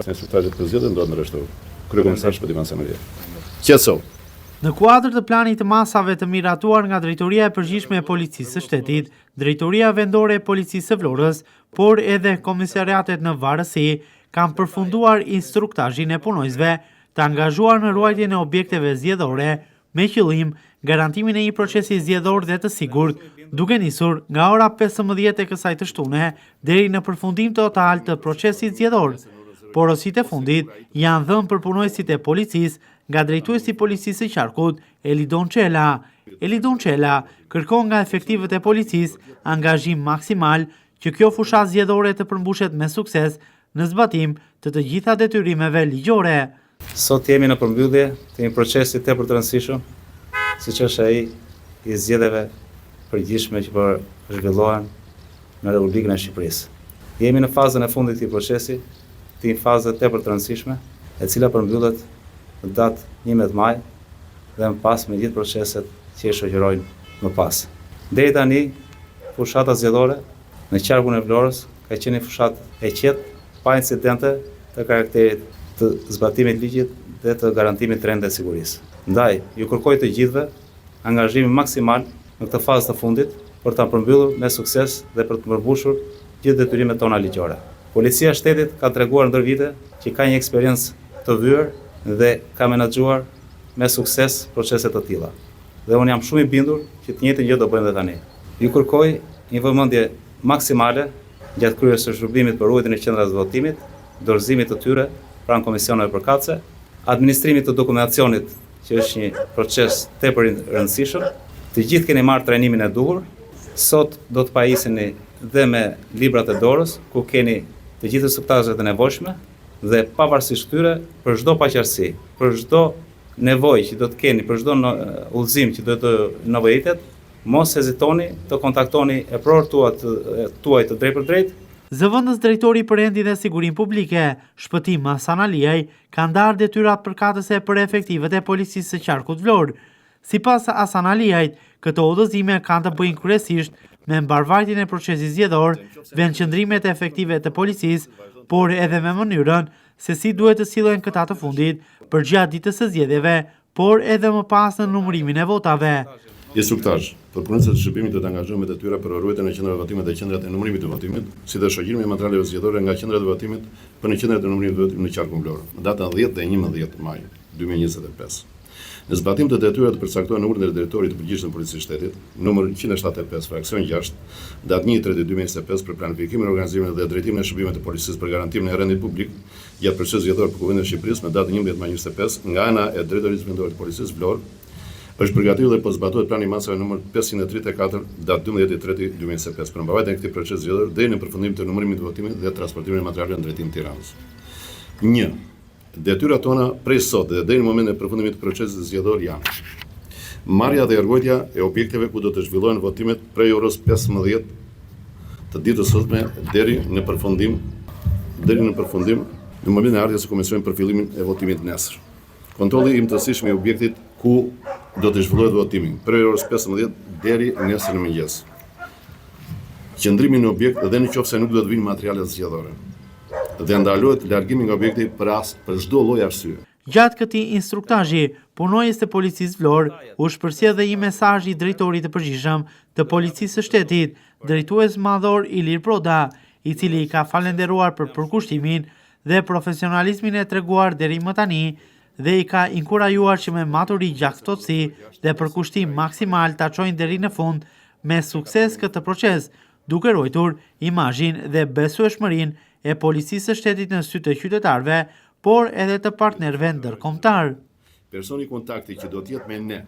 Instruktajët të zgjedhjen do të ndërshtojnë. Kryekomisar Shpëtim Hasanali. Qetëso. Në kuadër të planit të masave të miratuar nga Drejtoria e Përgjithshme e Policisë së Shtetit, Drejtoria Vendore e Policisë së Vlorës, por edhe komisariatet në varësi, kanë përfunduar instruktazhin e punojësve të angazhuar në ruajtjen e objekteve zgjedhore, me qëllim garantimin e një procesi zgjedhor dhe të sigurt, duke nisur nga ora 15 e kësaj të shtune deri në përfundim total të procesit zgjedhor. Porositë e fundit janë dhënë për punojësit e policisë nga drejtuesi i policisë së Qarkut, Elidon Çela. Elidon Çela kërkon nga efektivët e policisë angazhim maksimal që kjo fushat zgjedhore të përmbushet me sukses në zbatim të gjitha detyrimeve ligjore. Sot jemi në përmbyllje të një procesi tepër të rëndësishëm, siç është ai i zgjedhjeve përgjithshme që po zhvillohen në Republikën e Shqipërisë. Jemi në fazën e fundit të këtij procesi, të një faze tepër të rëndësishme, e cila përmbyllet në datë 11 maj dhe më pas me gjithë proceset që i shoqërojnë më pas. Deri tani, fushata zgjedhore në qarkun e Vlorës ka qenë një fushatë e qetë, pa incidente të karakterit të zbatimit ligjit dhe të garantimit të rendit të sigurisë. Ndaj, ju kërkoj të gjithëve angazhimin maksimal në këtë fazë të fundit për ta përmbyllur me sukses dhe për të përmbushur gjithë detyrimet tona ligjore. Policia e shtetit ka treguar ndër vite që ka një eksperiencë të vyer dhe ka menaxhuar me sukses procese të tilla. Dhe unë jam shumë i bindur që të njëjtën gjë do bëjmë edhe tani. Ju kërkoj një vëmendje maksimale gjatë kryerjes së shërbimit për ruajtjen e qendrave të votimit, dorëzimit të tyre pranë komisioneve përkatëse, administrimit të dokumentacionit, që është një proces tepër i rëndësishëm. Të gjithë keni marrë trajnimin e duhur. Sot do të pajiseni dhe me librat e dorës, ku keni të gjithë instruktazhet e nevojshme dhe pavarësisht tyre, për çdo paqartësi, për çdo nevojë që do të keni, për çdo udhëzim që do të nevojitet, mos hezitoni të kontaktoni e prorët tuaj të drejt për drejt. Zëvendës drejtori për rendin dhe sigurinë publike, Shpëtim Hasanaliaj, ka ndarë detyrat përkatëse për efektivët e policisë së Qarkut Vlorë. Sipas Hasanaliajt, këto udhëzime kanë të bëjnë kryesisht me mbarvajtjen e procesit zgjedhor, vendqëndrimet e efektive të policisë, por edhe me mënyrën se si duhet të sillen këta të fundit për gjatë ditës së zgjedhjeve, por edhe më pas në numërimin e votave. Instruktazh për punësit të shërbimit të angazhuar me detyra për ruajtjen e qendrave të votimit dhe qendrat e numërimit të votimit, si dhe shoqërimin e materialeve zgjedhore nga qendrat e votimit për në qendrat e numërimit të votimit në Qarkun Vlorë, në datën 10 dhe 11 maj 2025. Në zbatim të detyrave të përcaktuara në urdhën e drejtorit të përgjithshëm të Policisë së Shtetit, numër 175, fraksion 6, datë 1/3/2025 për planifikimin, organizimin dhe drejtimin e shërbimeve të policisë për garantimin e rendit publik gjatë procesit zgjedhor për Kuvendin e Shqipërisë me datën 11 maj 2025 nga ana e Drejtorisë Vendore të Policisë Vlorë, është përgatitur dhe po zbatohet plani masave numër 534 datë 12/3/2025 për mbarvajtjen e këtij procesi zgjedhor deri në përfundim të numërimit të votimit dhe transportimit e materialeve në drejtim të Tiranës. 1. Detyrat tona prej sot dhe deri në momentin e përfundimit të procesit zgjedhor janë: marrja dhe rrugëtia e objekteve ku do të zhvillohen votimet prej orës 15 të ditës sotme deri në përfundim në momentin e ardhjes së komisionit për fillimin e votimit nesër. Kontrolli i imtësishëm i objektit ku do të zhvillohet votimi prej orës 15 deri nesër në mëngjes. Qëndrimi në objekt dhe nëse nuk do të vinë materiale zgjedhore. Dhe ndalohet largimi nga objekti për çdo lloj arsye. Gjatë këtij instruktazhi, punojës të Policisë Vlorë u shpërcjell dhe një mesazh i drejtorit të përgjithshëm të Policisë së Shtetit, drejtues madhor Ilir Proda, i cili ka falenderuar për përkushtimin dhe profesionalizmin e treguar deri më tani dhe i ka inkurajuar që me maturi gjaktotësi dhe përkushtim maksimal ta çojnë deri në fund me sukses këtë proces, duke ruajtur imazhin dhe besueshmërinë e Policisë së Shtetit në sy të qytetarëve, por edhe të partnerëve ndërkombëtar. Personi kontakti që do të jetë me ne